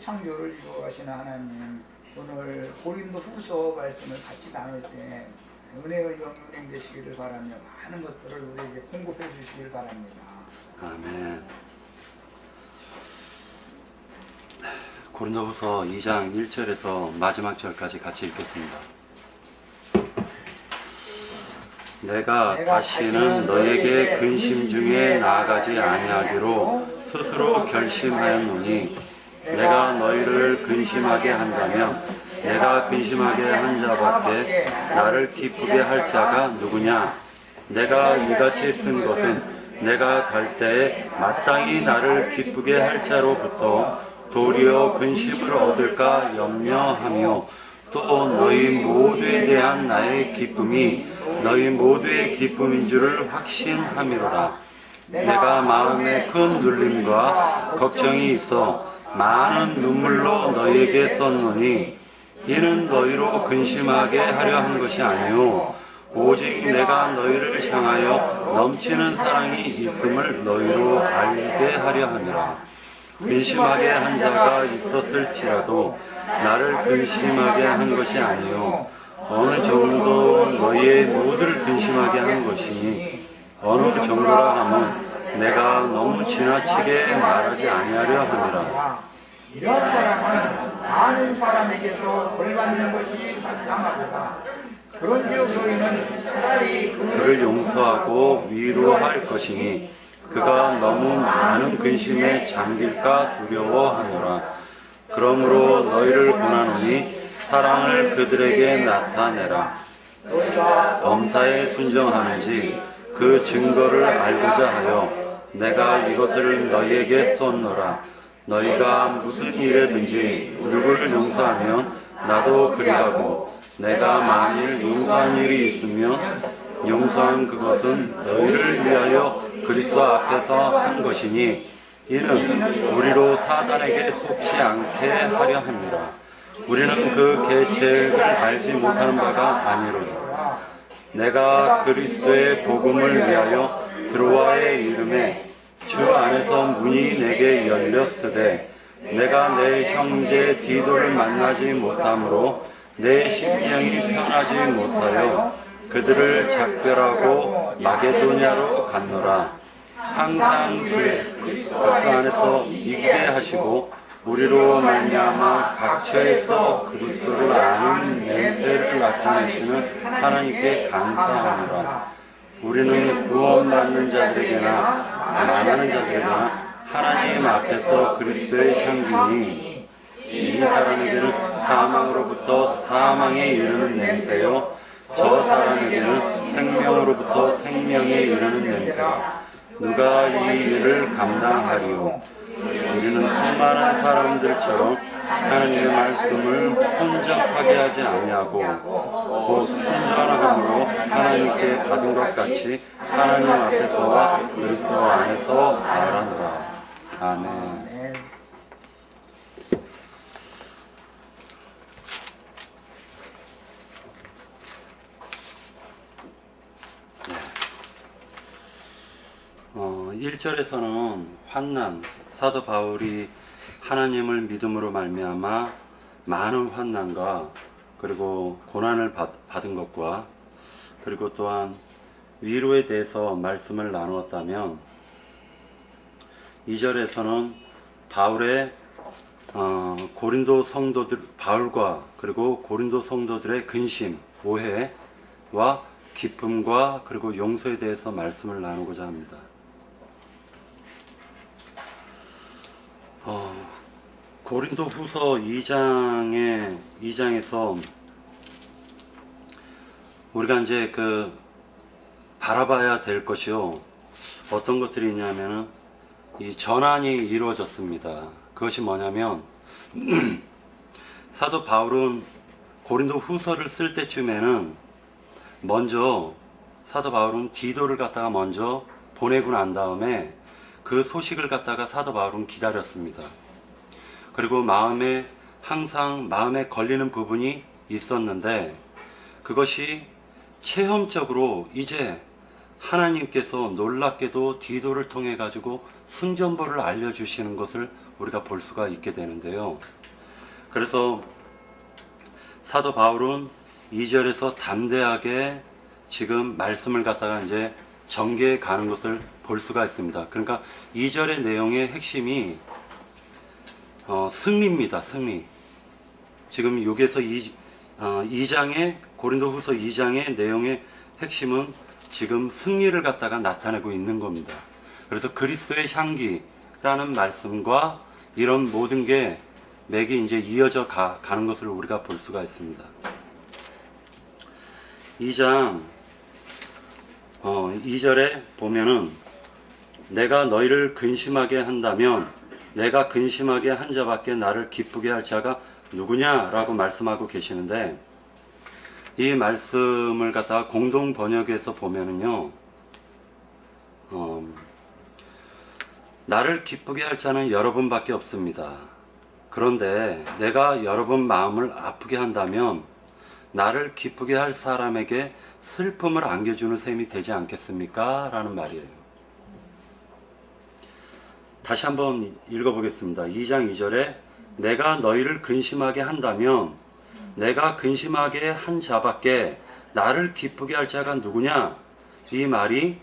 창조를 이루어가시는 하나님, 오늘 고린도 후서 말씀을 같이 나눌 때 은혜의 영운행 되시기를 바라며 많은 것들을 우리에게 공급해 주시길 바랍니다. 아멘. 고린도후서 2장 1절에서 마지막 절까지 같이 읽겠습니다. 내가 다시는 너에게 근심 중에 나아가지 아니하기로 스스로 결심하였노니 내가 너희를 근심하게 한다면 내가 근심하게 한 자밖에 나를 기쁘게 할 자가 누구냐? 내가 이같이 쓴 것은 내가 갈 때에 마땅히 나를 기쁘게 할 자로부터 도리어 근심을 얻을까 염려하며 또 너희 모두에 대한 나의 기쁨이 너희 모두의 기쁨인 줄을 확신함이로라. 내가 마음에 큰 눌림과 걱정이 있어 많은 눈물로 너희에게 썼노니 이는 너희로 근심하게 하려 한 것이 아니요 오직 내가 너희를 향하여 넘치는 사랑이 있음을 너희로 알게 하려 함이라. 근심하게 한 자가 있었을지라도 나를 근심하게 한 것이 아니요 어느 정도 너희의 모두를 근심하게 한 것이니 어느 정도라 하면 내가 너무 지나치게 말하지 아니하려 함이라. 이러한 사람은 많은 사람에게서 벌받는 것이 마땅하도다. 그런즉 너희는 차라리 그를 용서하고 위로할 것이니 그가 너무 많은 근심에 잠길까 두려워하노라. 그러므로 너희를 권하노니 사랑을 그들에게 나타내라. 범사에 순종하는지 그 증거를 알고자 하여 내가 이것을 너희에게 썼노라. 너희가 무슨 일에든지 누구를 용서하면 나도 그리하고 내가 만일 용서한 일이 있으면 용서한 그것은 너희를 위하여 그리스도 앞에서 한 것이니 이는 우리로 사단에게 속지 않게 하려 합니다. 우리는 그 계책을 알지 못하는 바가 아니로다. 내가 그리스도의 복음을 위하여 드로아의 이름에 주 안에서 문이 내게 열렸으되 내가 내 형제 디도를 만나지 못하므로 내 심령이 편하지 못하여 그들을 작별하고 마게도냐로 갔노라. 항상 그리스도 안에서 이기게 하시고 우리로 말미암아 각처에서 그리스도를 아는 냄새를 나타내시는 하나님께 감사하노라. 우리는 구원받는 자들에게나 만나는 자들에게나 하나님 앞에서 그리스도의 향기니 이 사람에게는 사망으로부터 사망에 이르는 냄새요 저 사람에게는 생명으로부터 생명에 이르는 냄새요. 누가 이 일을 감당하리요? 우리는 수많은 사람들처럼 하나님의 말씀을 혼잡하게 하지 아니하고 곧 순전함으로 하나님께 받은 것 같이 하나님 앞에서와 그리스도 안에서 말하노라. 아멘. 네. 1절에서는 환난, 사도 바울이 하나님을 믿음으로 말미암아 많은 환난과 그리고 고난을 받은 것과 그리고 또한 위로에 대해서 말씀을 나누었다면 2절에서는 바울의 고린도 성도들 바울과 그리고 고린도 성도들의 근심, 오해와 기쁨과 그리고 용서에 대해서 말씀을 나누고자 합니다. 고린도 후서 2장에서 우리가 이제 바라봐야 될 것이요. 어떤 것들이 있냐면은 이 전환이 이루어졌습니다. 그것이 뭐냐면 사도 바울은 고린도 후서를 쓸 때쯤에는 사도 바울은 디도를 갖다가 먼저 보내고 난 다음에 그 소식을 갖다가 사도 바울은 기다렸습니다. 그리고 항상 마음에 걸리는 부분이 있었는데 그것이 체험적으로 이제 하나님께서 놀랍게도 디도를 통해 가지고 승전보를 알려주시는 것을 우리가 볼 수가 있게 되는데요. 그래서 사도 바울은 2절에서 담대하게 지금 말씀을 갖다가 이제 전개해 가는 것을 볼 수가 있습니다. 그러니까 2절의 내용의 핵심이 승리입니다. 승리. 지금 여기에서 2장의 고린도후서 2장의 내용의 핵심은 지금 승리를 갖다가 나타내고 있는 겁니다. 그래서 그리스도의 향기라는 말씀과 이런 모든 게 맥이 이제 이어져 가는 것을 우리가 볼 수가 있습니다. 2장 2절에 보면은 내가 너희를 근심하게 한다면 내가 근심하게 한 자밖에 나를 기쁘게 할 자가 누구냐라고 말씀하고 계시는데, 이 말씀을 갖다가 공동 번역에서 보면은요, 나를 기쁘게 할 자는 여러분밖에 없습니다. 그런데 내가 여러분 마음을 아프게 한다면 나를 기쁘게 할 사람에게 슬픔을 안겨주는 셈이 되지 않겠습니까? 라는 말이에요. 다시 한번 읽어보겠습니다. 2장 2절에 내가 너희를 근심하게 한다면 내가 근심하게 한 자밖에 나를 기쁘게 할 자가 누구냐? 이 말이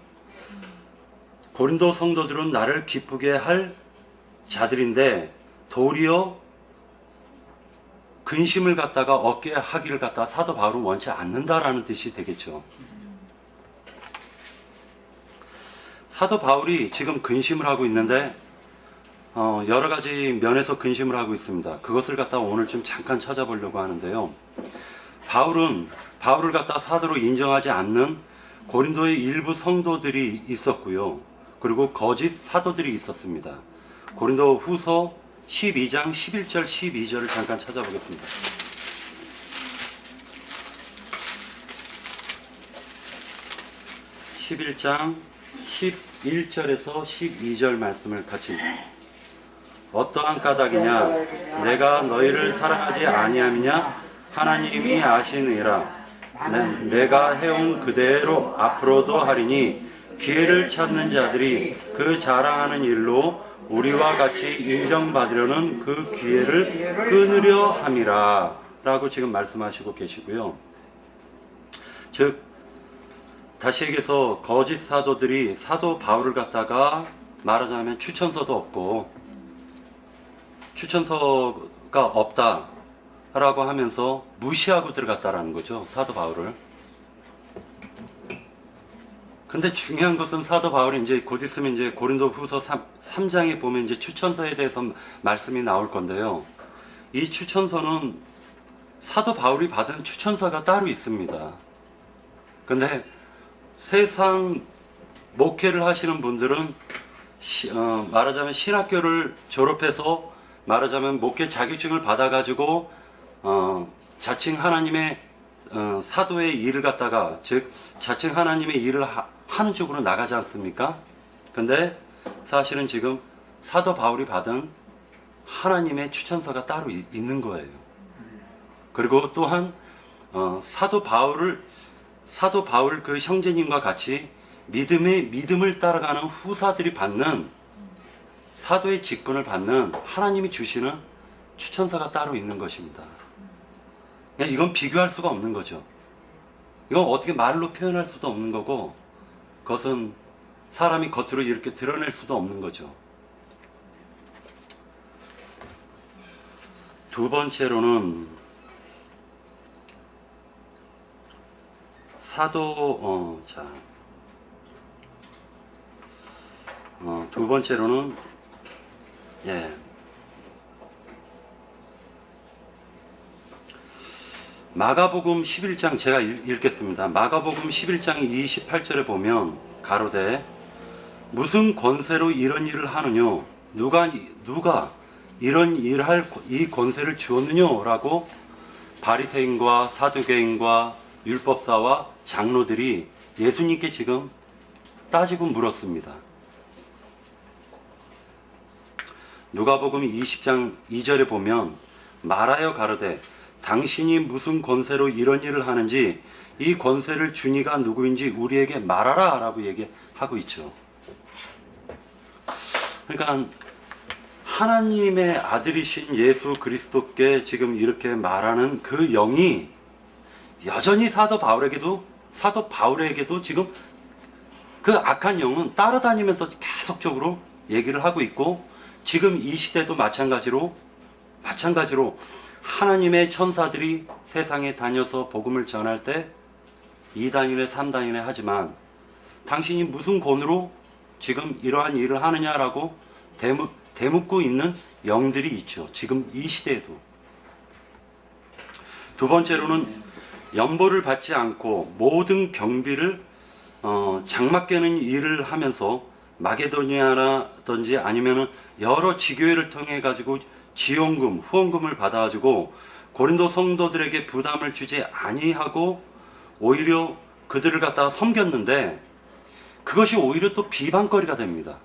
고린도 성도들은 나를 기쁘게 할 자들인데 도리어 근심을 갖다가 얻게 하기를 갖다가 사도 바울은 원치 않는다라는 뜻이 되겠죠. 사도 바울이 지금 근심을 하고 있는데 여러 가지 면에서 근심을 하고 있습니다. 그것을 갖다가 오늘 좀 잠깐 찾아보려고 하는데요. 바울을 갖다가 사도로 인정하지 않는 고린도의 일부 성도들이 있었고요. 그리고 거짓 사도들이 있었습니다. 고린도 후서 12장 11절 12절을 잠깐 찾아보겠습니다. (11장) 11절에서 12절 말씀을 같이 어떠한 까닭이냐 내가 너희를 사랑하지 아니함이냐 하나님이 아시느니라. 내가 해온 그대로 앞으로도 하리니 기회를 찾는 자들이 그 자랑하는 일로 우리와 같이 인정받으려는 그 기회를 끊으려 함이라 라고 지금 말씀하시고 계시고요. 즉 다시 얘기해서 거짓 사도들이 사도 바울을 갖다가 말하자면 추천서도 없고 추천서가 없다 라고 하면서 무시하고 들어갔다라는 거죠. 사도 바울을. 근데 중요한 것은 사도 바울이 이제 곧 있으면 이제 고린도 후서 3장에 보면 이제 추천서에 대해서 말씀이 나올 건데요. 이 추천서는 사도 바울이 받은 추천서가 따로 있습니다. 근데 세상 목회를 하시는 분들은 말하자면 신학교를 졸업해서 말하자면 목회 자격증을 받아가지고 자칭 하나님의 사도의 일을 갖다가 즉 자칭 하나님의 일을 하는 쪽으로 나가지 않습니까? 근데 사실은 지금 사도 바울이 받은 하나님의 추천서가 따로 있는 거예요. 그리고 또한 사도 바울 그 형제님과 같이 믿음을 따라가는 후사들이 받는 사도의 직분을 받는 하나님이 주시는 추천서가 따로 있는 것입니다. 이건 비교할 수가 없는 거죠. 이건 어떻게 말로 표현할 수도 없는 거고, 그것은 사람이 겉으로 이렇게 드러낼 수도 없는 거죠. 두 번째로는 두 번째로는 마가복음 11장 제가 읽겠습니다. 마가복음 11장 28절에 보면 가로되 무슨 권세로 이런 일을 하느뇨? 누가 이런 일을 할 이 권세를 주었느뇨? 라고 바리새인과 사두개인과 율법사와 장로들이 예수님께 지금 따지고 물었습니다. 누가복음 20장 2절에 보면 말하여 가로되 당신이 무슨 권세로 이런 일을 하는지 이 권세를 준 이가 누구인지 우리에게 말하라 라고 얘기하고 있죠. 그러니까 하나님의 아들이신 예수 그리스도께 지금 이렇게 말하는 그 영이 여전히 사도 바울에게도 지금 그 악한 영은 따라다니면서 계속적으로 얘기를 하고 있고, 지금 이 시대도 마찬가지로 하나님의 천사들이 세상에 다녀서 복음을 전할 때 2단이네 3단이네 하지만 당신이 무슨 권으로 지금 이러한 일을 하느냐라고 대묻고 있는 영들이 있죠. 지금 이 시대에도. 두 번째로는 연보를 받지 않고 모든 경비를 장막되는 일을 하면서 마게도니아라든지 아니면은 여러 지교회를 통해 가지고 지원금, 후원금을 받아가지고 고린도 성도들에게 부담을 주지 아니하고 오히려 그들을 갖다가 섬겼는데, 그것이 오히려 또 비방거리가 됩니다.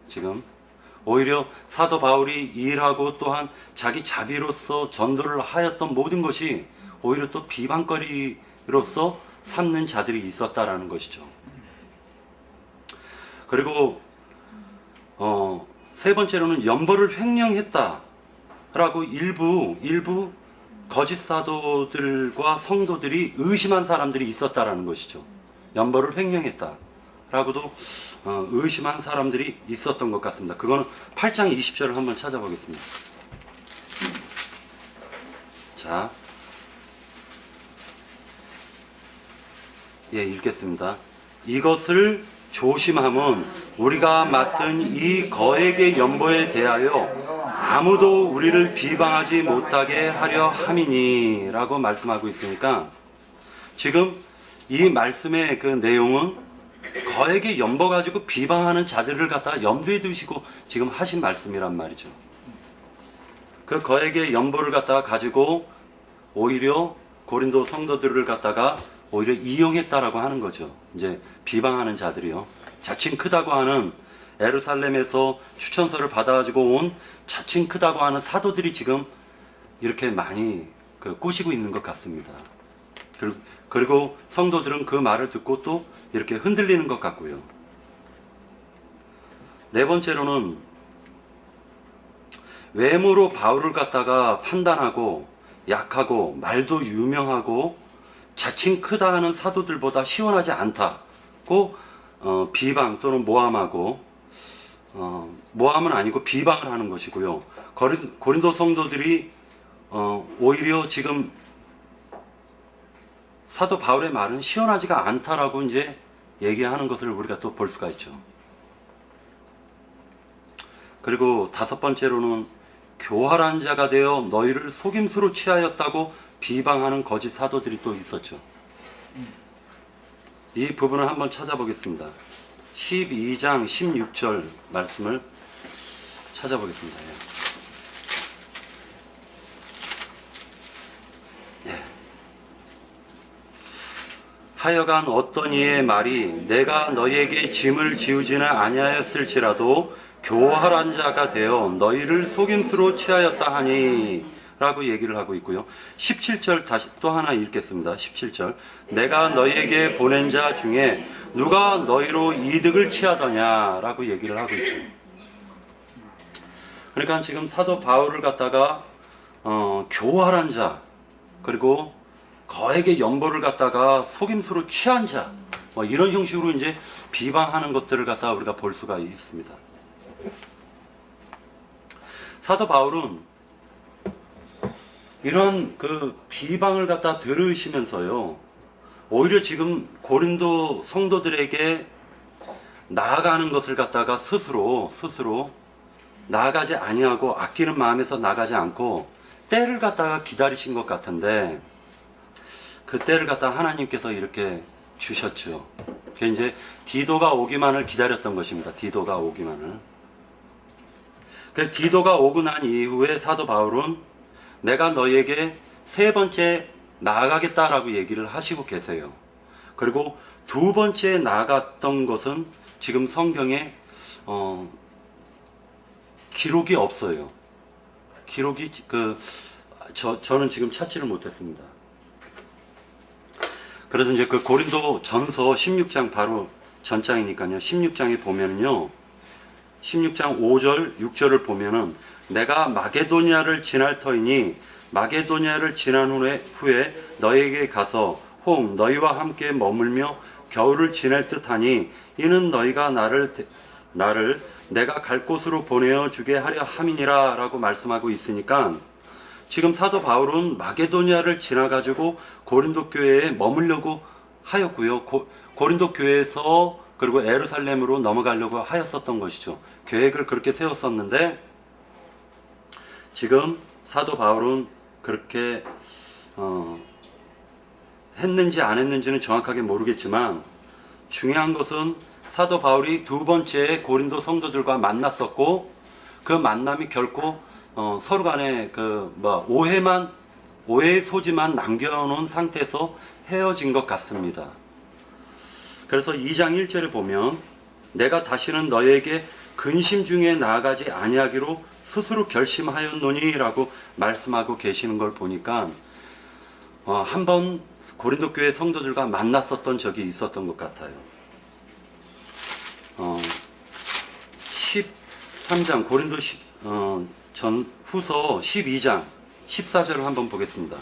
지금 오히려 사도 바울이 일하고 또한 자기 자비로서 전도를 하였던 모든 것이 오히려 또 비방거리로서 삼는 자들이 있었다라는 것이죠. 그리고 세 번째로는 연보를 횡령했다라고 일부 거짓 사도들과 성도들이 의심한 사람들이 있었다라는 것이죠. 연보를 횡령했다라고도 의심한 사람들이 있었던 것 같습니다. 그거는 8장 20절을 한번 찾아보겠습니다. 자, 읽겠습니다. 이것을 조심함은 우리가 맡은 이 거액의 연보에 대하여 아무도 우리를 비방하지 못하게 하려 함이니 라고 말씀하고 있으니까, 지금 이 말씀의 그 내용은 거액의 연보 가지고 비방하는 자들을 갖다가 염두에 두시고 지금 하신 말씀이란 말이죠. 그 거액의 연보를 갖다가 가지고 오히려 고린도 성도들을 갖다가 오히려 이용했다라고 하는 거죠. 이제 비방하는 자들이요. 자칭 크다고 하는, 예루살렘에서 추천서를 받아가지고 온 자칭 크다고 하는 사도들이 지금 이렇게 많이 꼬시고 있는 것 같습니다. 그리고 성도들은 그 말을 듣고 또 이렇게 흔들리는 것 같고요. 네 번째로는 외모로 바울을 갖다가 판단하고 약하고 말도 유명하고 자칭 크다 하는 사도들보다 시원하지 않다고 비방 또는 모함하고, 모함은 아니고 비방을 하는 것이고요. 고린도 성도들이 오히려 지금 사도 바울의 말은 시원하지가 않다라고 이제 얘기하는 것을 우리가 또 볼 수가 있죠. 그리고 다섯 번째로는 교활한 자가 되어 너희를 속임수로 취하였다고 비방하는 거짓 사도들이 또 있었죠. 이 부분을 한번 찾아보겠습니다. 12장 16절 말씀을 찾아보겠습니다. 하여간 어떤 이의 말이 내가 너희에게 짐을 지우지는 아니하였을지라도 교활한 자가 되어 너희를 속임수로 취하였다 하니 라고 얘기를 하고 있고요. 17절 다시 또 하나 읽겠습니다. 17절 내가 너희에게 보낸 자 중에 누가 너희로 이득을 취하더냐 라고 얘기를 하고 있죠. 그러니까 지금 사도 바울을 갖다가 교활한 자, 그리고 거액의 연보를 갖다가 속임수로 취한 자, 이런 형식으로 이제 비방하는 것들을 갖다가 우리가 볼 수가 있습니다. 사도 바울은 이런 그 비방을 갖다 들으시면서요, 오히려 지금 고린도 성도들에게 나아가는 것을 갖다가 스스로 나아가지 아니하고 아끼는 마음에서 나가지 않고 때를 갖다가 기다리신 것 같은데, 그 때를 갖다가 하나님께서 이렇게 주셨죠. 그게 이제 디도가 오기만을 기다렸던 것입니다. 디도가 오기만을. 그 디도가 오고 난 이후에 사도 바울은 내가 너희에게 세 번째 나아가겠다라고 얘기를 하시고 계세요. 그리고 두 번째 나아갔던 것은 지금 성경에 기록이 없어요. 기록이 저는 지금 찾지를 못했습니다. 그래서 이제 그 고린도 전서 16장 바로 전장이니까요. 16장에 보면은요, 16장 5절, 6절을 보면은 내가 마게도니아를 지날 터이니 마게도니아를 지난 후에 너희에게 가서 혹 너희와 함께 머물며 겨울을 지낼 듯하니 이는 너희가 나를 내가 갈 곳으로 보내어 주게 하려 함이니라 라고 말씀하고 있으니까, 지금 사도 바울은 마게도니아를 지나가지고 고린도 교회에 머물려고 하였고요. 고린도 교회에서 그리고 예루살렘으로 넘어가려고 하였었던 것이죠. 계획을 그렇게 세웠었는데, 지금 사도 바울은 그렇게 했는지 안 했는지는 정확하게 모르겠지만, 중요한 것은 사도 바울이 두 번째 고린도 성도들과 만났었고, 그 만남이 결코 서로 간에 오해의 소지만 남겨놓은 상태에서 헤어진 것 같습니다. 그래서 2장 1절에 보면 내가 다시는 너희에게 근심 중에 나아가지 아니하기로 스스로 결심하였노니 라고 말씀하고 계시는 걸 보니까 한번 고린도 교회 성도들과 만났었던 적이 있었던 것 같아요. 13장 고린도 전 후서 12장 14절을 한번 보겠습니다.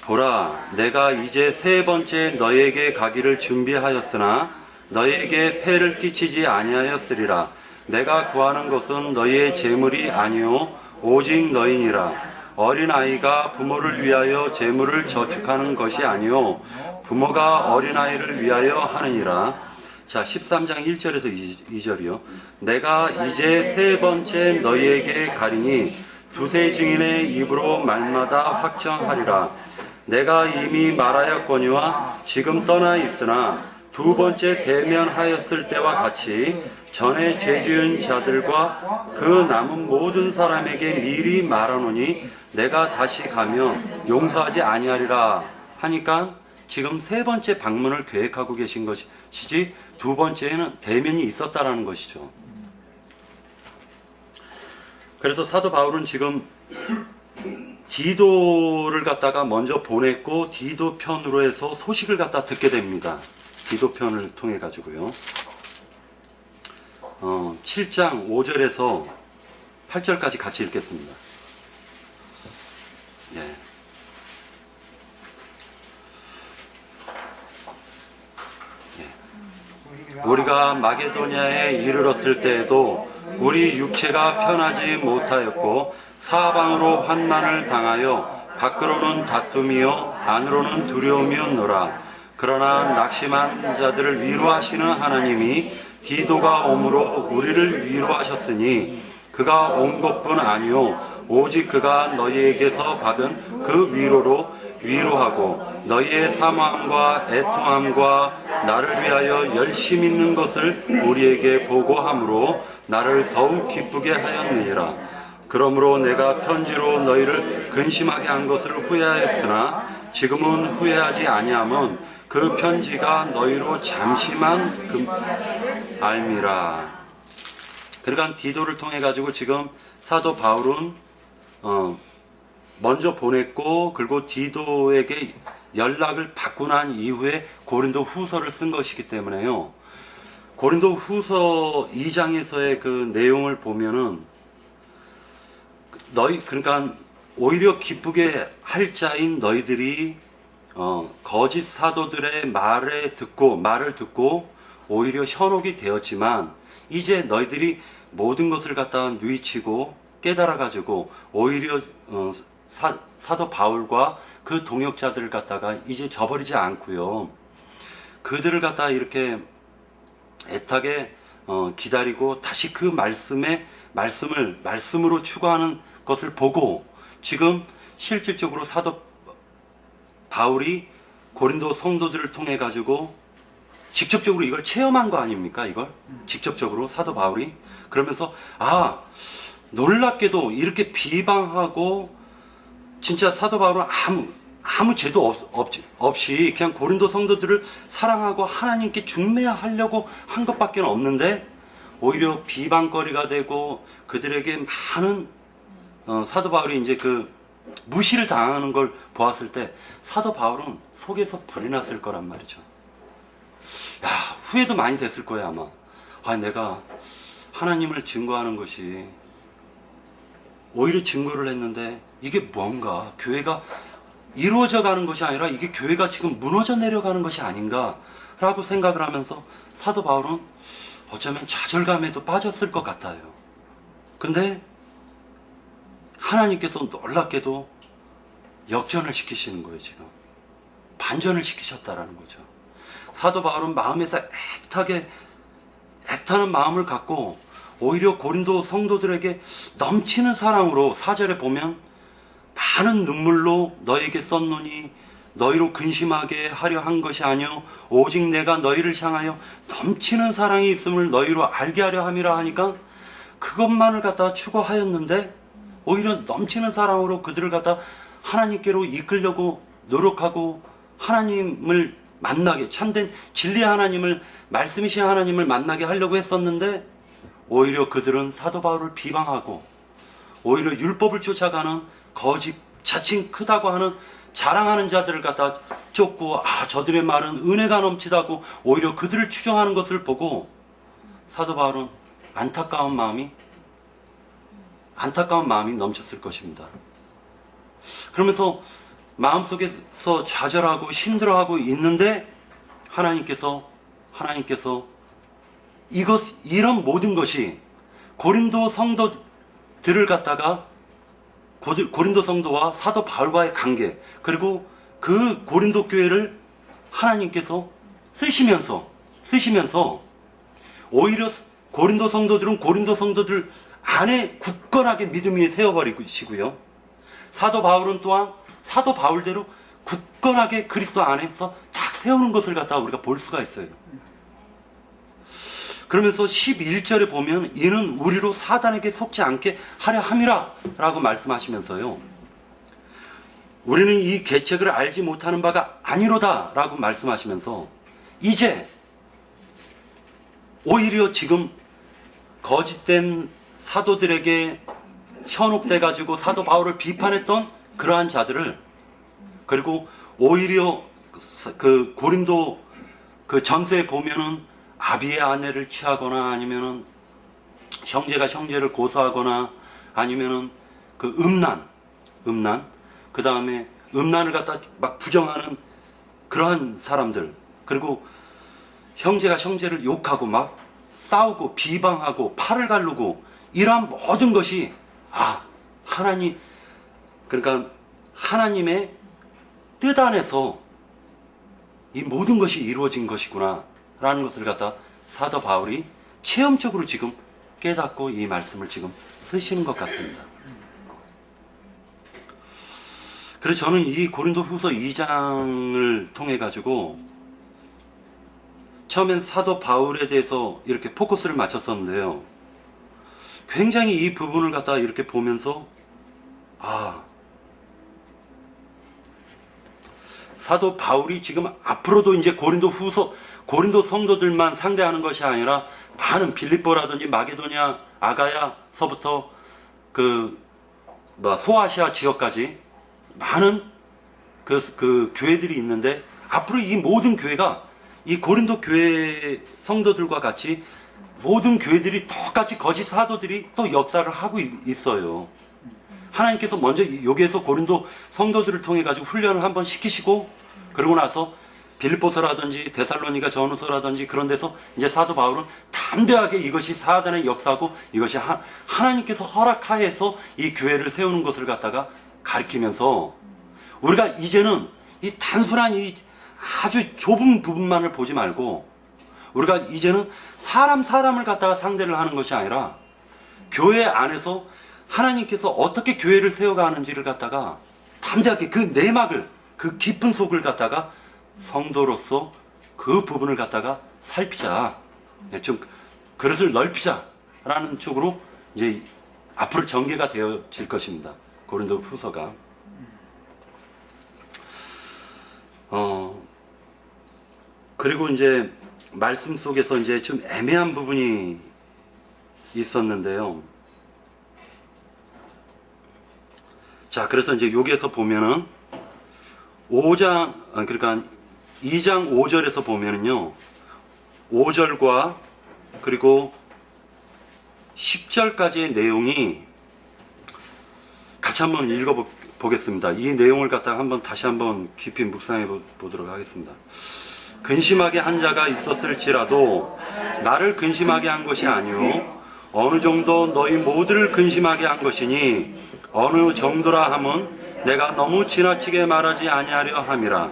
보라, 내가 이제 세 번째 너희에게 가기를 준비하였으나 너희에게 폐를 끼치지 아니하였으리라. 내가 구하는 것은 너희의 재물이 아니요 오직 너희니라. 어린아이가 부모를 위하여 재물을 저축하는 것이 아니요 부모가 어린아이를 위하여 하느니라. 자, 13장 1절에서 2절이요. 내가 이제 세 번째 너희에게 가리니 두세 증인의 입으로 말마다 확정하리라. 내가 이미 말하였거니와 지금 떠나 있으나 두 번째 대면하였을 때와 같이 전에 죄 지은 자들과 그 남은 모든 사람에게 미리 말하노니 내가 다시 가면 용서하지 아니하리라 하니까, 지금 세 번째 방문을 계획하고 계신 것이지 두 번째에는 대면이 있었다라는 것이죠. 그래서 사도 바울은 지금 디도를 갖다가 먼저 보냈고 디도 편으로 해서 소식을 갖다 듣게 됩니다. 디도 편을 통해 가지고요. 7장 5절에서 8절까지 같이 읽겠습니다. 예. 우리가 마게도니아에 이르렀을 때에도 우리 육체가 편하지 못하였고 사방으로 환난을 당하여 밖으로는 다툼이요 안으로는 두려움이었노라. 그러나 낙심한 자들을 위로하시는 하나님이 디도가 오므로 우리를 위로하셨으니 그가 온 것뿐 아니요 오직 그가 너희에게서 받은 그 위로로 위로하고 너희의 사모함과 애통함과 나를 위하여 열심 있는 것을 우리에게 보고함으로 나를 더욱 기쁘게 하였느니라. 그러므로 내가 편지로 너희를 근심하게 한 것을 후회하였으나 지금은 후회하지 아니함은 그 편지가 너희로 잠시만 알미라. 그러니까 디도를 통해 가지고 지금 사도 바울은 먼저 보냈고, 그리고 디도에게 연락을 받고 난 이후에 고린도 후서를 쓴 것이기 때문에요. 고린도 후서 2장에서의 그 내용을 보면은 그러니까 오히려 기쁘게 할 자인 너희들이 거짓 사도들의 말을 듣고 오히려 현혹이 되었지만, 이제 너희들이 모든 것을 갖다 뉘치고 깨달아 가지고 오히려 사도 바울과 그 동역자들을 갖다가 이제 저버리지 않고요, 그들을 갖다가 이렇게 애타게 기다리고 다시 그 말씀으로 추구하는 것을 보고, 지금 실질적으로 사도 바울이 고린도 성도들을 통해 가지고 직접적으로 이걸 체험한 거 아닙니까? 이걸 직접적으로 사도 바울이 그러면서 놀랍게도 이렇게 비방하고, 진짜 사도 바울은 아무 죄도 없이 그냥 고린도 성도들을 사랑하고 하나님께 중매하려고 한 것밖에 없는데, 오히려 비방거리가 되고 그들에게 많은 사도 바울이 이제 그 무시를 당하는 걸 보았을 때 사도 바울은 속에서 불이 났을 거란 말이죠. 후회도 많이 됐을 거예요, 아마. 내가 하나님을 증거하는 것이 오히려 증거를 했는데 이게 뭔가 교회가 이루어져 가는 것이 아니라 이게 교회가 지금 무너져 내려가는 것이 아닌가라고 생각을 하면서 사도 바울은 어쩌면 좌절감에도 빠졌을 것 같아요. 근데 하나님께서 놀랍게도 역전을 시키시는 거예요. 지금 반전을 시키셨다라는 거죠. 사도 바울은 마음에서 애타는 마음을 갖고 오히려 고린도 성도들에게 넘치는 사랑으로 4절에 보면 많은 눈물로 너에게 썼노니 너희로 근심하게 하려 한 것이 아니요 오직 내가 너희를 향하여 넘치는 사랑이 있음을 너희로 알게 하려 함이라 하니까 그것만을 갖다가 추구하였는데 오히려 넘치는 사랑으로 그들을 갖다 하나님께로 이끌려고 노력하고 하나님을 만나게 참된 진리의 하나님을 말씀이신 하나님을 만나게 하려고 했었는데 오히려 그들은 사도 바울을 비방하고 오히려 율법을 쫓아가는 거짓 자칭 크다고 하는 자랑하는 자들을 갖다 쫓고 저들의 말은 은혜가 넘치다고 오히려 그들을 추종하는 것을 보고 사도 바울은 안타까운 마음이 넘쳤을 것입니다. 그러면서 마음속에서 좌절하고 힘들어하고 있는데 하나님께서 이런 모든 것이 고린도 성도들을 갖다가 고린도 성도와 사도 바울과의 관계 그리고 그 고린도 교회를 하나님께서 쓰시면서 오히려 고린도 성도들은 고린도 성도들 안에 굳건하게 믿음 위에 세워버리시고요. 사도 바울은 또한 사도 바울대로 굳건하게 그리스도 안에서 딱 세우는 것을 갖다가 우리가 볼 수가 있어요. 그러면서 11절에 보면 이는 우리로 사단에게 속지 않게 하려 함이라 라고 말씀하시면서요. 우리는 이 계책을 알지 못하는 바가 아니로다 라고 말씀하시면서 이제 오히려 지금 거짓된 사도들에게 현혹돼 가지고 사도 바울을 비판했던 그러한 자들을 그리고 오히려 그 고린도 그 전서에 보면은 아비의 아내를 취하거나 아니면은 형제가 형제를 고소하거나 아니면은 그 음란 그 다음에 음란을 갖다 막 부정하는 그러한 사람들 그리고 형제가 형제를 욕하고 막 싸우고 비방하고 팔을 가르고 이러한 모든 것이 그러니까 하나님의 뜻 안에서 이 모든 것이 이루어진 것이구나 라는 것을 갖다 사도 바울이 체험적으로 지금 깨닫고 이 말씀을 지금 쓰시는 것 같습니다. 그래서 저는 이 고린도 후서 2장을 통해 가지고 처음엔 사도 바울에 대해서 이렇게 포커스를 맞췄었는데요. 굉장히 이 부분을 갖다 이렇게 보면서 사도 바울이 지금 앞으로도 이제 고린도 성도들만 상대하는 것이 아니라 많은 빌립보라든지 마게도냐, 아가야서부터 소아시아 지역까지 많은 그 교회들이 있는데 앞으로 이 모든 교회가 이 고린도 교회 성도들과 같이 모든 교회들이 똑같이 거짓 사도들이 또 역사를 하고 있어요. 하나님께서 먼저 여기에서 고린도 성도들을 통해 가지고 훈련을 한번 시키시고 그러고 나서 빌립보서라든지 데살로니가 전후서라든지 그런 데서 이제 사도 바울은 담대하게 이것이 사단의 역사고 이것이 하나님께서 허락하에서 이 교회를 세우는 것을 갖다가 가리키면서 우리가 이제는 이 단순한 이 아주 좁은 부분만을 보지 말고 우리가 이제는 사람을 갖다가 상대를 하는 것이 아니라 교회 안에서 하나님께서 어떻게 교회를 세워가는지를 갖다가 담대하게 그 내막을 그 깊은 속을 갖다가 성도로서 그 부분을 갖다가 살피자. 좀 그릇을 넓히자라는 쪽으로 이제 앞으로 전개가 되어질 것입니다. 고린도 후서가. 그리고 이제 말씀 속에서 이제 좀 애매한 부분이 있었는데요. 자, 그래서 이제 여기에서 보면은 2장 5절에서 보면은요, 5절과 그리고 10절까지의 내용이 같이 한번 읽어보겠습니다. 이 내용을 갖다가 다시 한번 깊이 묵상해 보도록 하겠습니다. 근심하게 한 자가 있었을지라도 나를 근심하게 한 것이 아니요 어느 정도 너희 모두를 근심하게 한 것이니 어느 정도라 함은 내가 너무 지나치게 말하지 아니하려 함이라.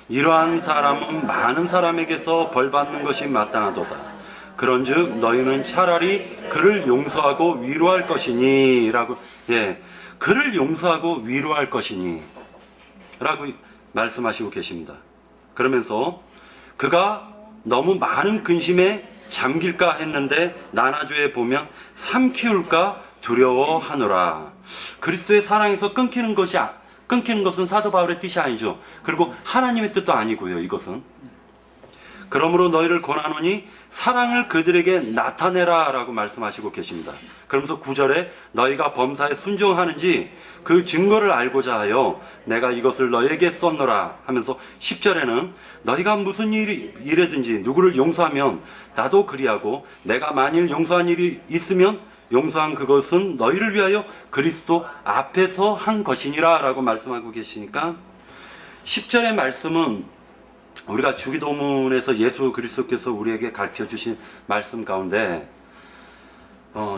이러한 사람은 많은 사람에게서 벌받는 것이 마땅하도다. 그런즉 너희는 차라리 그를 용서하고 위로할 것이니 라고, 그를 용서하고 위로할 것이니 라고 말씀하시고 계십니다. 그러면서 그가 너무 많은 근심에 잠길까 했는데 나나주에 보면 삼키울까 두려워하노라. 그리스도의 사랑에서 끊기는 것은 사도 바울의 뜻이 아니죠. 그리고 하나님의 뜻도 아니고요. 이것은 그러므로 너희를 권하노니 사랑을 그들에게 나타내라 라고 말씀하시고 계십니다. 그러면서 9절에 너희가 범사에 순종하는지 그 증거를 알고자 하여 내가 이것을 너희에게 썼노라 하면서 10절에는 너희가 무슨 일이든지 누구를 용서하면 나도 그리하고 내가 만일 용서한 일이 있으면 용서한 그것은 너희를 위하여 그리스도 앞에서 한 것이니라 라고 말씀하고 계시니까 10절의 말씀은 우리가 주기도문에서 예수 그리스도께서 우리에게 가르쳐 주신 말씀 가운데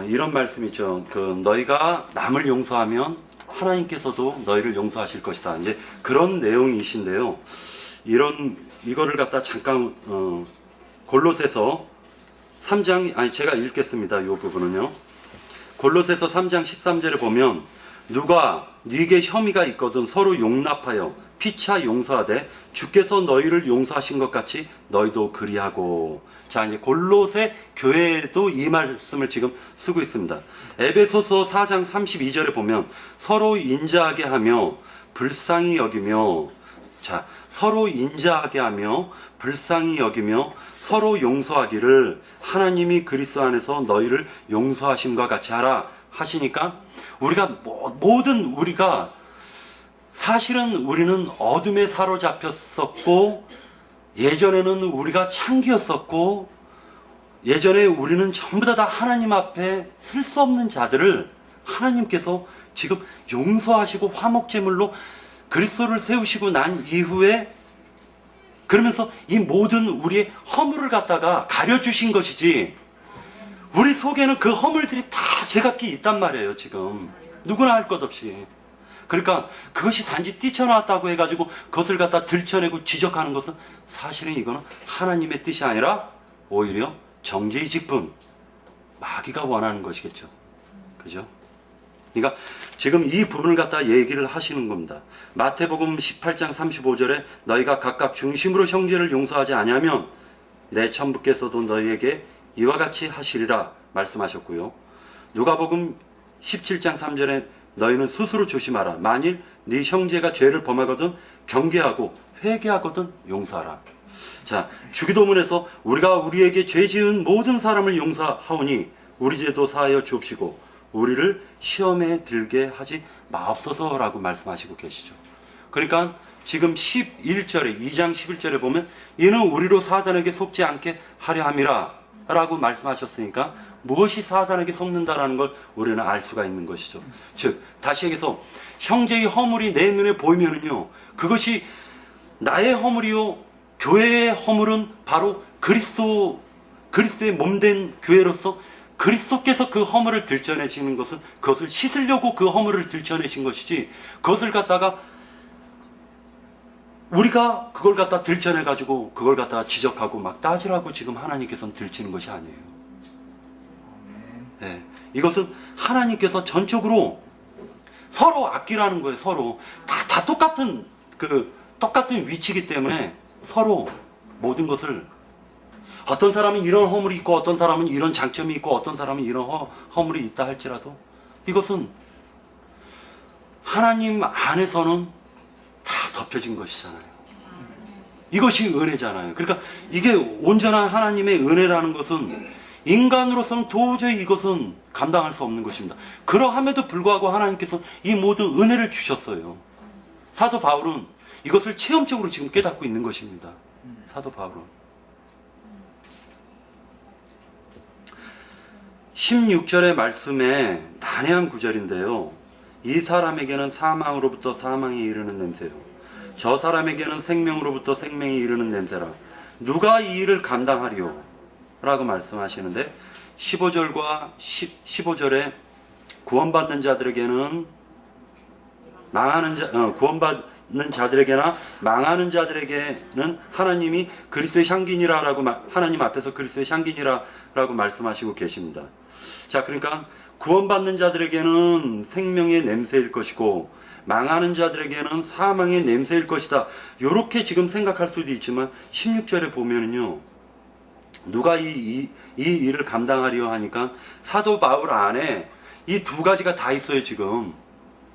이런 말씀이 있죠. 너희가 남을 용서하면 하나님께서도 너희를 용서하실 것이다. 이제 그런 내용이신데요. 이거를 갖다 잠깐 골로새서 3장 제가 읽겠습니다. 이 부분은요. 골로새서 3장 13절에 보면 누가 네게 혐의가 있거든 서로 용납하여 피차 용서하되 주께서 너희를 용서하신 것 같이 너희도 그리하고. 자, 이제 골로새 교회에도 이 말씀을 지금 쓰고 있습니다. 에베소서 4장 32절에 보면 서로 인자하게 하며 불쌍히 여기며, 자, 서로 인자하게 하며 불쌍히 여기며 서로 용서하기를 하나님이 그리스도 안에서 너희를 용서하심과 같이 하라 하시니까 우리가 사실은 우리는 어둠에 사로잡혔었고 예전에는 우리가 창기였었고 예전에 우리는 전부 다 하나님 앞에 쓸 수 없는 자들을 하나님께서 지금 용서하시고 화목제물로 그리스도를 세우시고 난 이후에 그러면서 이 모든 우리의 허물을 갖다가 가려주신 것이지 우리 속에는 그 허물들이 다 제각기 있단 말이에요. 지금 누구나 할 것 없이. 그러니까 그것이 단지 뛰쳐나왔다고 해가지고 그것을 갖다 들춰내고 지적하는 것은 사실은 이거는 하나님의 뜻이 아니라 오히려 정죄의 직분, 마귀가 원하는 것이겠죠. 그죠? 그러니까 지금 이 부분을 갖다 얘기를 하시는 겁니다. 마태복음 18장 35절에 너희가 각각 중심으로 형제를 용서하지 아니하면 내 천부께서도 너희에게 이와 같이 하시리라 말씀하셨고요. 누가복음 17장 3절에 너희는 스스로 조심하라. 만일 네 형제가 죄를 범하거든 경계하고 회개하거든 용서하라. 자, 주기도문에서 우리가 우리에게 죄 지은 모든 사람을 용서하오니 우리 죄도 사하여 주옵시고 우리를 시험에 들게 하지 마옵소서라고 말씀하시고 계시죠. 그러니까 지금 11절에 2장 11절에 보면 이는 우리로 사단에게 속지 않게 하려 함이라 라고 말씀하셨으니까 무엇이 사단에게 속는다라는 걸 우리는 알 수가 있는 것이죠. 즉 다시 얘기해서 형제의 허물이 내 눈에 보이면은요 그것이 나의 허물이요 교회의 허물은 바로 그리스도의 몸된 교회로서 그리스도께서 그 허물을 들춰내시는 것은 그것을 씻으려고 그 허물을 들춰내신 것이지 그것을 갖다가 우리가 그걸 갖다 들춰내가지고 그걸 갖다가 지적하고 막 따지라고 지금 하나님께서는 들치는 것이 아니에요. 네, 이것은 하나님께서 전적으로 서로 아끼라는 거예요. 서로 다 똑같은 위치이기 때문에 서로 모든 것을 어떤 사람은 이런 허물이 있고 어떤 사람은 이런 장점이 있고 어떤 사람은 이런 허물이 있다 할지라도 이것은 하나님 안에서는 다 덮여진 것이잖아요. 이것이 은혜잖아요. 그러니까 이게 온전한 하나님의 은혜라는 것은 인간으로서는 도저히 이것은 감당할 수 없는 것입니다. 그러함에도 불구하고 하나님께서 이 모든 은혜를 주셨어요. 사도 바울은 이것을 체험적으로 지금 깨닫고 있는 것입니다. 사도 바울은 16절의 말씀에 난해한 구절인데요. 이 사람에게는 사망으로부터 사망에 이르는 냄새요, 저 사람에게는 생명으로부터 생명에 이르는 냄새라. 누가 이 일을 감당하리요? 라고 말씀하시는데 15절과 15절에 구원받는 자들에게는 구원받는 자들에게나 망하는 자들에게는 하나님이 그리스도의 향기니라라고 하나님 앞에서 그리스도의 향기니라라고 말씀하시고 계십니다. 자, 그러니까 구원받는 자들에게는 생명의 냄새일 것이고 망하는 자들에게는 사망의 냄새일 것이다. 이렇게 지금 생각할 수도 있지만 16절에 보면은요, 누가 이 일을 감당하려 하니까 사도 바울 안에 이 두 가지가 다 있어요. 지금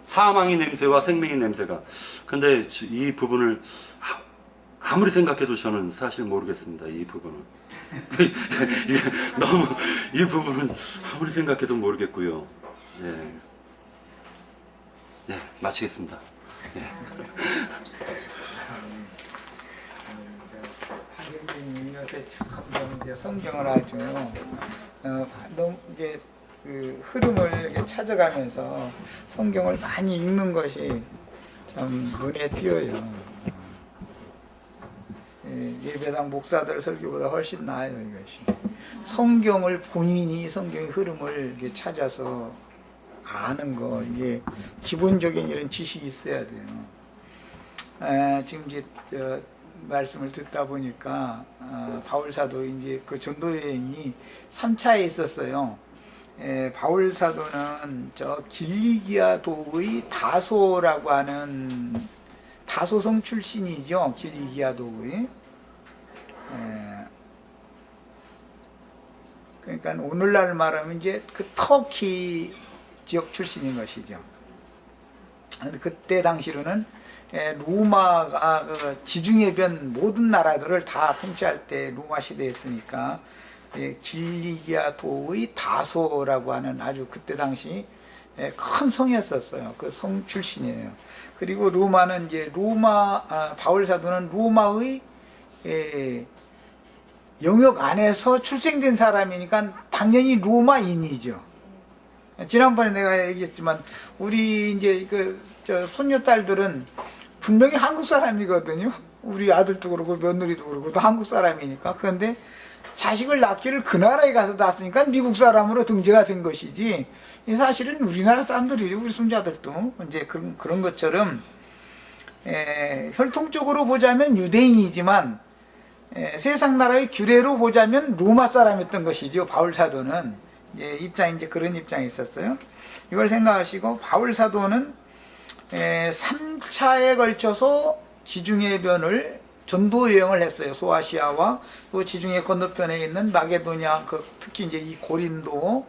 사망의 냄새와 생명의 냄새가. 근데 이 부분을 아무리 생각해도 저는 사실 모르겠습니다. 이 부분은 너무 이 부분은 아무리 생각해도 모르겠고요. 예, 네, 마치겠습니다. 예. 하경진이 요새 참 이제 성경을 아주 너무 이제 그 흐름을 이렇게 찾아가면서 성경을 많이 읽는 것이 참 눈에 띄어요. 예배당 목사들 설교보다 훨씬 나아요. 이것이 성경을 본인이 성경의 흐름을 이렇게 찾아서 아는 거, 이게 기본적인 이런 지식이 있어야 돼요. 지금 이제 말씀을 듣다 보니까 바울 사도 이제 그 전도 여행이 3차에 있었어요. 바울 사도는 저 길리기아 도의 다소라고 하는 다소성 출신이죠. 길리기아 도의. 그러니까 오늘날 말하면 이제 그 터키 지역 출신인 것이죠. 그때 당시로는 로마가 그 지중해변 모든 나라들을 다 통치할 때 로마 시대였으니까 길리기아 도의 다소라고 하는 아주 그때 당시 큰 성이었었어요. 그 성 출신이에요. 그리고 로마는 이제 바울 사도는 로마의 영역 안에서 출생된 사람이니까 당연히 로마인이죠. 지난번에 내가 얘기했지만 우리 이제 저 손녀딸들은 분명히 한국 사람이거든요. 우리 아들도 그렇고 며느리도 그렇고 또 한국 사람이니까. 그런데 자식을 낳기를 그 나라에 가서 낳았으니까 미국 사람으로 등재가 된 것이지, 사실은 우리나라 사람들이죠. 우리 손자들도 이제 그런 것처럼 혈통적으로 보자면 유대인이지만 세상 나라의 규례로 보자면 로마 사람이었던 것이죠. 바울 사도는 이제 그런 입장이 있었어요. 이걸 생각하시고 바울 사도는 3차에 걸쳐서 지중해변을 전도 여행을 했어요. 소아시아와 또 지중해 건너편에 있는 마게도냐, 특히 이제 이 고린도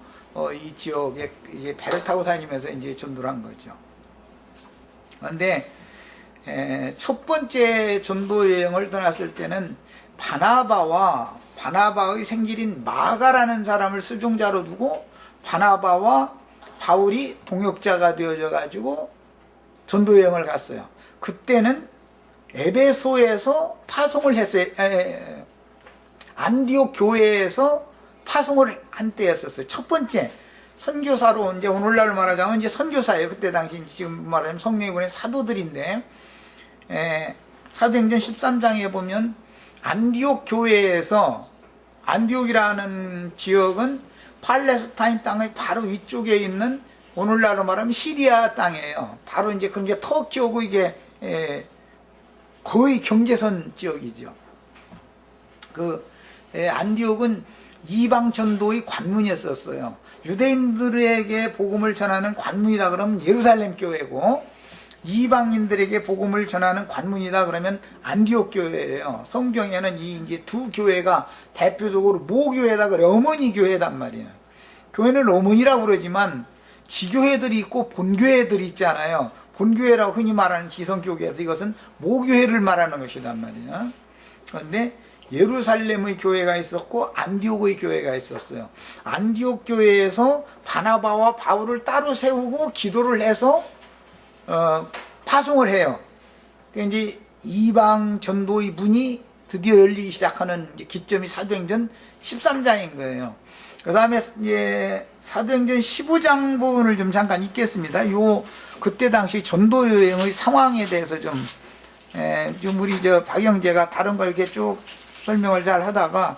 이 지역에 배를 타고 다니면서 이제 전도를 한 거죠. 그런데 첫 번째 전도 여행을 떠났을 때는 바나바의 생질인 마가라는 사람을 수종자로 두고 바나바와 바울이 동역자가 되어져 가지고 전도 여행을 갔어요. 그때는 에베소에서 파송을 했어요. 안디옥 교회에서 파송을 한 때였었어요. 첫 번째 선교사로, 이제 오늘날로 말하자면 이제 선교사예요. 그때 당시 지금 말하자면 성령이 보낸 사도들인데, 사도행전 13장에 보면 안디옥 교회에서, 안디옥이라는 지역은 팔레스타인 땅의 바로 위쪽에 있는 오늘날로 말하면 시리아 땅이에요. 바로 이제 터키하고 이게 거의 경계선 지역이죠. 안디옥은 이방 전도의 관문이었었어요. 유대인들에게 복음을 전하는 관문이다 그러면 예루살렘 교회고, 이방인들에게 복음을 전하는 관문이다 그러면 안디옥 교회예요. 성경에는 이제 두 교회가 대표적으로 모교회다 그래, 어머니 교회단 말이에요. 교회는 어머니라고 그러지만 지교회들이 있고 본교회들이 있잖아요. 본교회라고 흔히 말하는 기성교회에서 이것은 모교회를 말하는 것이단 말이에요. 그런데 예루살렘의 교회가 있었고 안디옥의 교회가 있었어요. 안디옥 교회에서 바나바와 바울을 따로 세우고 기도를 해서 파송을 해요. 이제 이방 전도의 문이 드디어 열리기 시작하는 기점이 사도행전 13장인 거예요. 그 다음에 이제 사도행전 15장 부분을 좀 잠깐 읽겠습니다. 그때 당시 전도 여행의 상황에 대해서 좀 우리 박영재가 다른 걸 이렇게 쭉 설명을 잘 하다가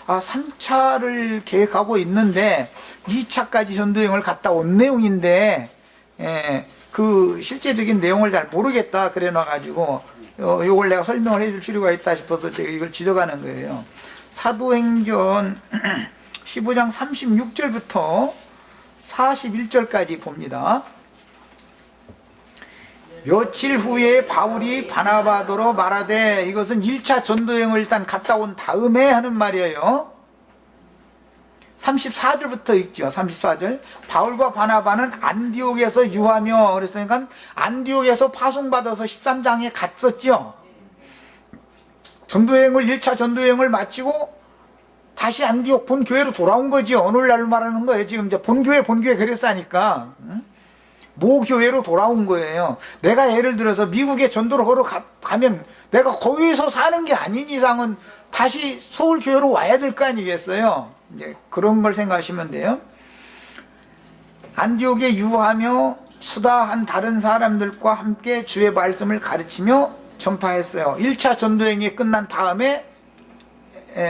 3차를 계획하고 있는데 2차까지 전도 여행을 갔다 온 내용인데 그 실제적인 내용을 잘 모르겠다 그래 놔가지고 요걸 내가 설명을 해줄 필요가 있다 싶어서 제가 이걸 지적하는 거예요. 사도행전 15장 36절부터 41절까지 봅니다. 며칠 후에 바울이 바나바더러 말하되, 이것은 1차 전도여행을 일단 갔다 온 다음에 하는 말이에요. 34절부터 읽죠. 34절. 바울과 바나바는 안디옥에서 유하며, 그랬으니까 안디옥에서 파송받아서 13장에 갔었죠. 전도여행을 1차 전도여행을 마치고 다시 안디옥 본교회로 돌아온 거죠. 오늘날로 말하는 거예요. 지금 이제 본교회 그랬으니까 모교회로 돌아온 거예요. 내가 예를 들어서 미국에 전도를 하러 가면 내가 거기서 사는 게 아닌 이상은 다시 서울교회로 와야 될 거 아니겠어요. 이제 그런 걸 생각하시면 돼요. 안디옥에 유하며 수다한 다른 사람들과 함께 주의 말씀을 가르치며 전파했어요. 1차 전도행이 끝난 다음에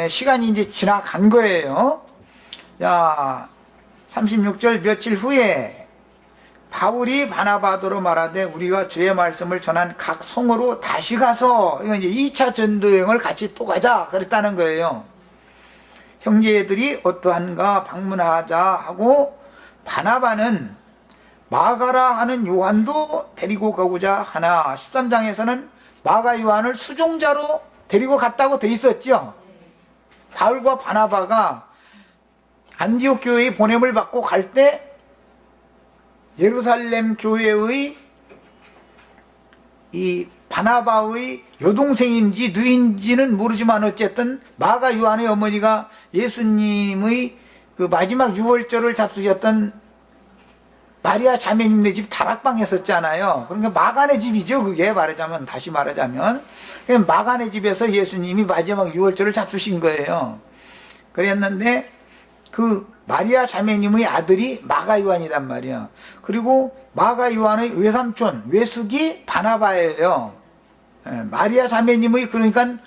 시간이 이제 지나간 거예요. 자, 36절. 며칠 후에 바울이 바나바더러 말하되, 우리가 주의 말씀을 전한 각 성으로 다시 가서, 이건 이제 2차 전도여행을 같이 또 가자 그랬다는 거예요. 형제들이 어떠한가 방문하자 하고, 바나바는 마가라 하는 요한도 데리고 가고자 하나. 13장에서는 마가 요한을 수종자로 데리고 갔다고 돼 있었죠. 바울과 바나바가 안디옥 교회의 보냄을 받고 갈 때 예루살렘 교회의 이 바나바의 여동생인지 누인지는 모르지만 어쨌든 마가 요한의 어머니가 예수님의 그 마지막 유월절을 잡수셨던 마리아 자매님네 집 다락방에 있었잖아요. 그러니까 마가네 집이죠. 그게 다시 말하자면 마가네 집에서 예수님이 마지막 유월절을 잡수신 거예요. 그랬는데 그 마리아 자매님의 아들이 마가 요한이란 말이야. 그리고 마가 요한의 외삼촌, 외숙이 바나바예요. 마리아 자매님의 그러니까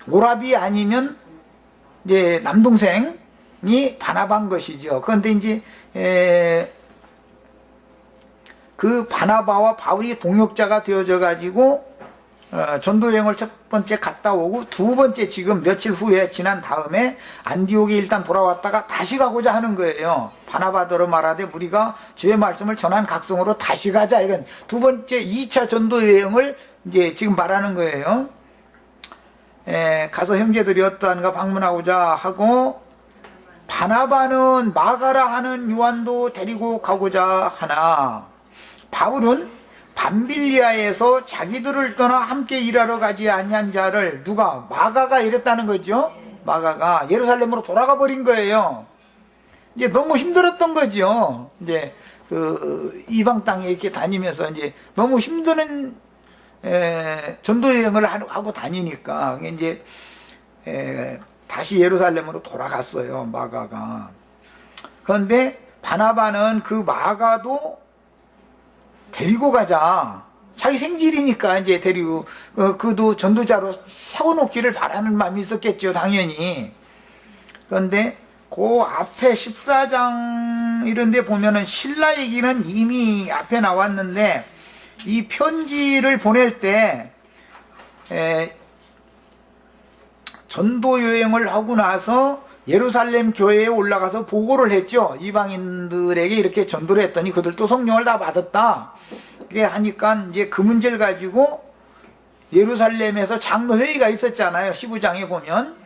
오라비 아니면 이제 남동생이 바나바인 것이죠. 그런데 이제 그 바나바와 바울이 동역자가 되어져 가지고 전도여행을 첫 번째 갔다 오고 두 번째 지금 며칠 후에 지난 다음에 안디옥에 일단 돌아왔다가 다시 가고자 하는 거예요. 바나바더러 말하되, 우리가 주의 말씀을 전한 각성으로 다시 가자. 이건 두 번째 2차 전도여행을 이제 지금 말하는 거예요. 가서 형제들이 어떠한가 방문하고자 하고, 바나바는 마가라 하는 요한도 데리고 가고자 하나. 바울은 밤빌리아에서 자기들을 떠나 함께 일하러 가지 아니한 자를, 누가? 마가가 이랬다는 거죠. 마가가 예루살렘으로 돌아가 버린 거예요. 이제 너무 힘들었던 거죠. 이제 그 이방 땅에 이렇게 다니면서 이제 너무 힘드는 전도 여행을 하고 다니니까 이제 다시 예루살렘으로 돌아갔어요. 마가가. 그런데 바나바는 그 마가도 데리고 가자. 자기 생질이니까 이제 데리고, 그도 전도자로 세워놓기를 바라는 마음이 있었겠죠, 당연히. 그런데 그 앞에 14장 이런 데 보면은 신라 얘기는 이미 앞에 나왔는데, 이 편지를 보낼 때 전도 여행을 하고 나서 예루살렘 교회에 올라가서 보고를 했죠. 이방인들에게 이렇게 전도를 했더니 그들도 성령을 다 받았다. 그게 하니까 이제 그 문제를 가지고 예루살렘에서 장로회의가 있었잖아요. 15장에 보면.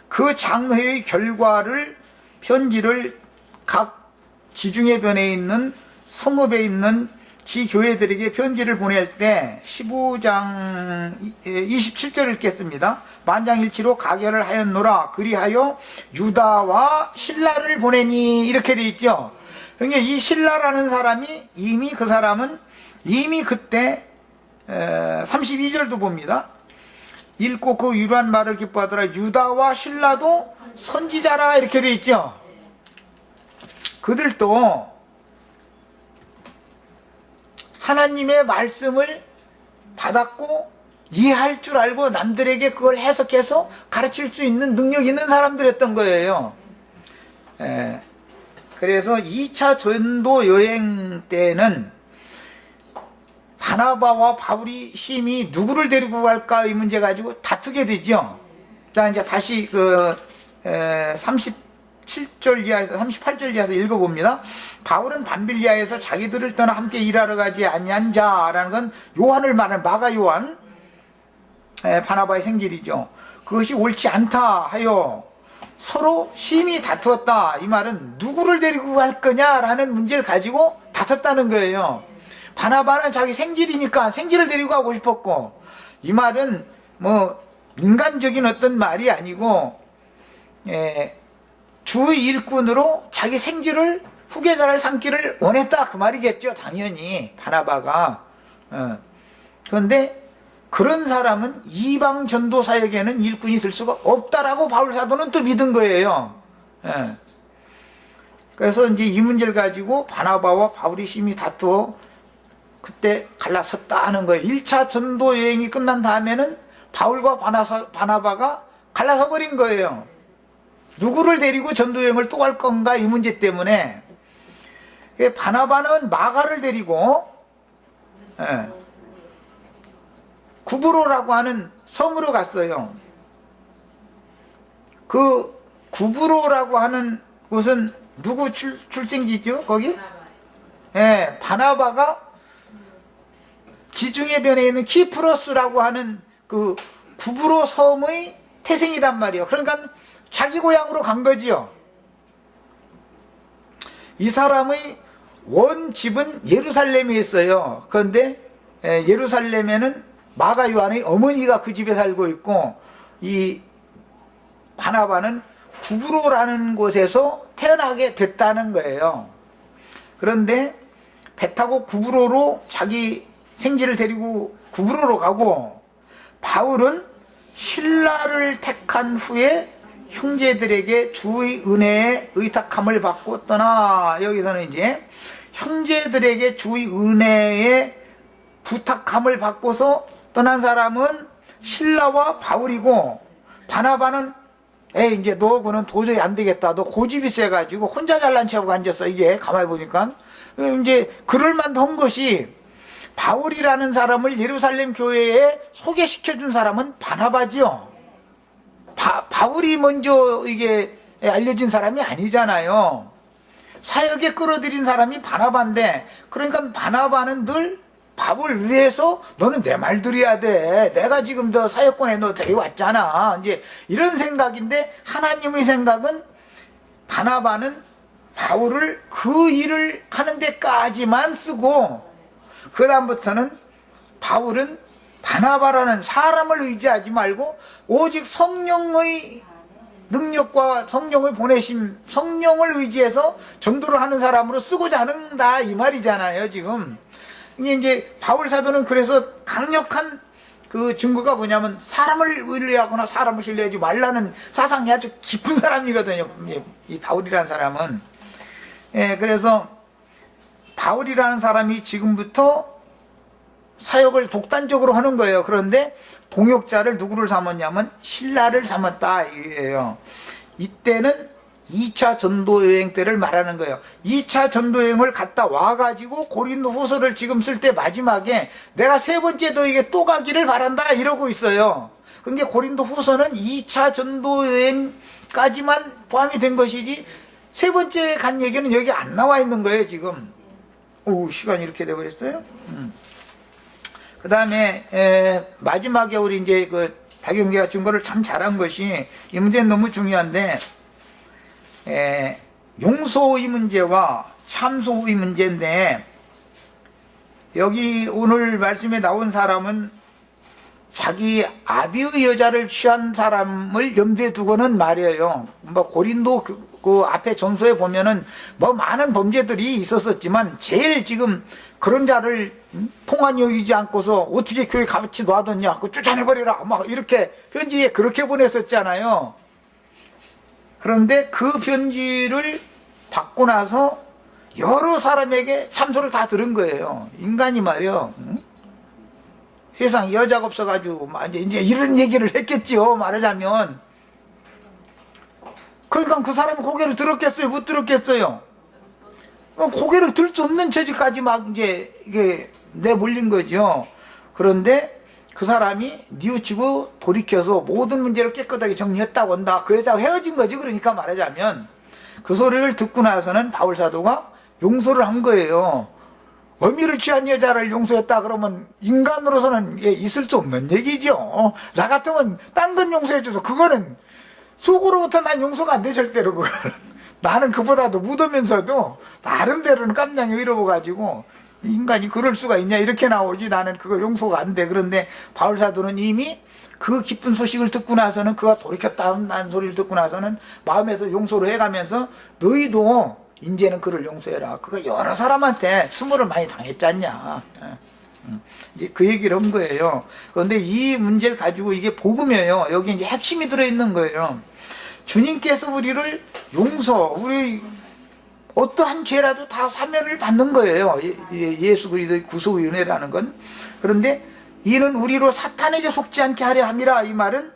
그 장로회의 결과를, 편지를 각 지중해 변에 있는 성읍에 있는 지교회들에게 편지를 보낼 때 15장 27절 읽겠습니다. 만장일치로 가결을 하였노라. 그리하여 유다와 신라를 보내니, 이렇게 돼 있죠. 그러니까 이 신라라는 사람이 그 사람은 이미 그때 32절도 봅니다. 읽고 그 유로한 말을 기뻐하더라. 유다와 신라도 선지자라 이렇게 돼 있죠. 그들도 하나님의 말씀을 받았고 이해할 줄 알고 남들에게 그걸 해석해서 가르칠 수 있는 능력 있는 사람들이었던 거예요. 그래서 2차 전도 여행 때는 바나바와 바울이 심히 누구를 데리고 갈까 이 문제 가지고 다투게 되죠. 자, 이제 다시 37절 이하에서 38절 이하에서 읽어봅니다. 바울은 밤빌리아에서 자기들을 떠나 함께 일하러 가지 아니한 자라는 건 요한을 말하는 마가 요한, 바나바의 생질이죠. 그것이 옳지 않다 하여 서로 심히 다투었다. 이 말은 누구를 데리고 갈 거냐라는 문제를 가지고 다퉜다는 거예요. 바나바는 자기 생질이니까 생질을 데리고 가고 싶었고, 이 말은 뭐 인간적인 어떤 말이 아니고 주의 일꾼으로 자기 생질을 후계자를 삼기를 원했다 그 말이겠죠. 당연히 바나바가. 그런데 그런 사람은 이방 전도사에게는 일꾼이 될 수가 없다라고 바울 사도는 또 믿은 거예요. 그래서 이제 이 문제를 가지고 바나바와 바울이 심히 다투어 그때 갈라섰다 하는 거예요. 1차 전도 여행이 끝난 다음에는 바울과 바나바가 갈라서 버린 거예요. 누구를 데리고 전도 여행을 또 갈 건가 이 문제 때문에. 바나바는 마가를 데리고 구브로라고 하는 성으로 갔어요. 그 구브로라고 하는 곳은 누구 출생지죠? 거기? 바나바가 지중해 변에 있는 키프로스라고 하는 그 구브로 섬의 태생이단 말이에요. 그러니까 자기 고향으로 간 거지요. 이 사람의 원 집은 예루살렘에 있어요. 그런데 예루살렘에는 마가 요한의 어머니가 그 집에 살고 있고, 이 바나바는 구브로라는 곳에서 태어나게 됐다는 거예요. 그런데 배 타고 구브로로 자기 생지를 데리고 구브로로 가고, 바울은 신라를 택한 후에 형제들에게 주의 은혜에 의탁함을 받고 떠나. 여기서는 이제 형제들에게 주의 은혜에 부탁함을 받고서 떠난 사람은 신라와 바울이고, 바나바는 이제 너 그는 도저히 안 되겠다. 너 고집이 세가지고 혼자 잘난 체하고 앉았어. 이게 가만히 보니까 이제 그럴 만도 한 것이, 바울이라는 사람을 예루살렘 교회에 소개시켜준 사람은 바나바지요. 바울이 먼저 이게 알려진 사람이 아니잖아요. 사역에 끌어들인 사람이 바나바인데, 그러니까 바나바는 늘 바울 위해서 너는 내 말 들어야 돼. 내가 지금 너 사역권에 너 데려왔잖아. 이제 이런 생각인데, 하나님의 생각은 바나바는 바울을 그 일을 하는 데까지만 쓰고, 그 다음부터는 바울은 바나바라는 사람을 의지하지 말고 오직 성령의 능력과 성령의 보내심, 성령을 의지해서 전도를 하는 사람으로 쓰고자 하는다 이 말이잖아요. 지금 이제 바울 사도는 그래서 강력한 그 증거가 뭐냐면, 사람을 의뢰하거나 사람을 신뢰하지 말라는 사상이 아주 깊은 사람이거든요. 이 바울이라는 사람은. 그래서 바울이라는 사람이 지금부터 사역을 독단적으로 하는 거예요. 그런데 동역자를 누구를 삼았냐면 신라를 삼았다 이거예요. 이때는 2차 전도여행 때를 말하는 거예요. 2차 전도여행을 갔다 와가지고 고린도 후서를 지금 쓸 때 마지막에 내가 세 번째 너에게 또 가기를 바란다 이러고 있어요. 근데 고린도 후서는 2차 전도여행까지만 포함이 된 것이지 세 번째 간 얘기는 여기 안 나와 있는 거예요 지금. 오, 시간이 이렇게 돼버렸어요. 그 다음에 마지막에 우리 이제 그 박영계가 증거를 참 잘한 것이, 이 문제는 너무 중요한데, 용서의 문제와 참소의 문제인데, 여기 오늘 말씀에 나온 사람은 자기 아비의 여자를 취한 사람을 염두에 두고는 말이에요. 뭐 고린도 그 앞에 전서에 보면은 뭐 많은 범죄들이 있었었지만, 제일 지금 그런 자를 통한 여기지 않고서 어떻게 교회 같이 놔뒀냐, 그 쫓아내버리라 막 이렇게 편지에 그렇게 보냈었잖아요. 그런데 그 편지를 받고 나서 여러 사람에게 참소를 다 들은 거예요. 인간이 말이요. 응? 세상에 여자가 없어가지고 이제 이런 얘기를 했겠지요. 말하자면. 그러니까 그 사람이 고개를 들었겠어요? 못 들었겠어요? 고개를 들 수 없는 처지까지 막 이게 내몰린 거죠. 그런데 그 사람이 뉘우치고 돌이켜서 모든 문제를 깨끗하게 정리했다고 한다. 그 여자가 헤어진 거지. 그러니까 말하자면 그 소리를 듣고 나서는 바울사도가 용서를 한 거예요. 어미를 취한 여자를 용서했다 그러면 인간으로서는 있을 수 없는 얘기죠. 나 같으면 딴 건 용서해줘서 그거는 속으로부터 난 용서가 안 돼 절대로. 그거는. 나는 그보다도 묻으면서도 나름대로는 깜냥이 의로워가지고 인간이 그럴 수가 있냐 이렇게 나오지. 나는 그거 용서가 안 돼. 그런데 바울사도는 이미 그 기쁜 소식을 듣고 나서는 그가 돌이켰다는 소리를 듣고 나서는 마음에서 용서를 해가면서 너희도 이제는 그를 용서해라. 그가 여러 사람한테 수모를 많이 당했잖냐. 이제 그 얘기를 한 거예요. 그런데 이 문제를 가지고 이게 복음이에요. 여기 이제 핵심이 들어있는 거예요. 주님께서 우리를 우리 어떠한 죄라도 다 사면을 받는 거예요. 예수 그리스도의 구속의 은혜라는 건. 그런데 이는 우리로 사탄에게 속지 않게 하려 함이라. 이 말은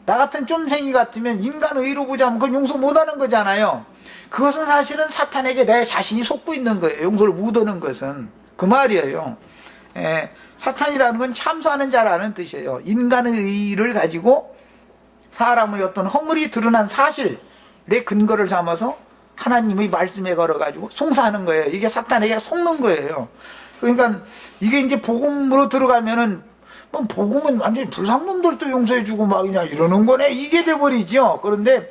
나 같은 쫌생이 같으면 인간의 의로 보자면 그건 용서 못하는 거잖아요. 그것은 사실은 사탄에게 내 자신이 속고 있는 거예요. 용서를 못하는 것은. 그 말이에요. 사탄이라는 건 참소하는 자라는 뜻이에요. 인간의 의를 가지고 사람의 어떤 허물이 드러난 사실에 근거를 삼아서 하나님의 말씀에 걸어가지고 송사하는 거예요. 이게 사탄에게 속는 거예요. 그러니까 이게 이제 복음으로 들어가면은 뭐 복음은 완전히 불상놈들도 용서해주고 막 그냥 이러는 거네. 이게 돼버리죠. 그런데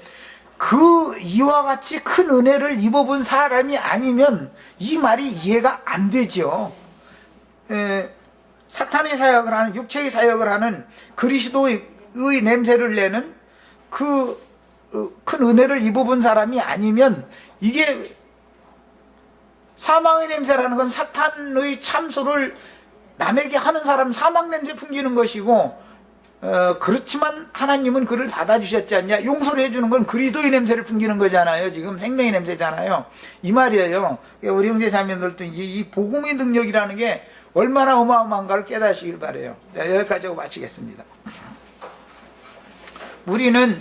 그 이와 같이 큰 은혜를 입어본 사람이 아니면 이 말이 이해가 안 되죠. 사탄의 사역을 하는, 육체의 사역을 하는 그리스도의 냄새를 내는 그 큰 은혜를 입어본 사람이 아니면 이게 사망의 냄새라는 건 사탄의 참소를 남에게 하는 사람 사망 냄새 풍기는 것이고, 그렇지만 하나님은 그를 받아주셨지 않냐. 용서를 해주는 건 그리스도의 냄새를 풍기는 거잖아요. 지금 생명의 냄새잖아요. 이 말이에요. 우리 형제 자매들도 이 복음의 능력이라는 게 얼마나 어마어마한가를 깨닫으시길 바라요. 여기까지 하고 마치겠습니다. 우리는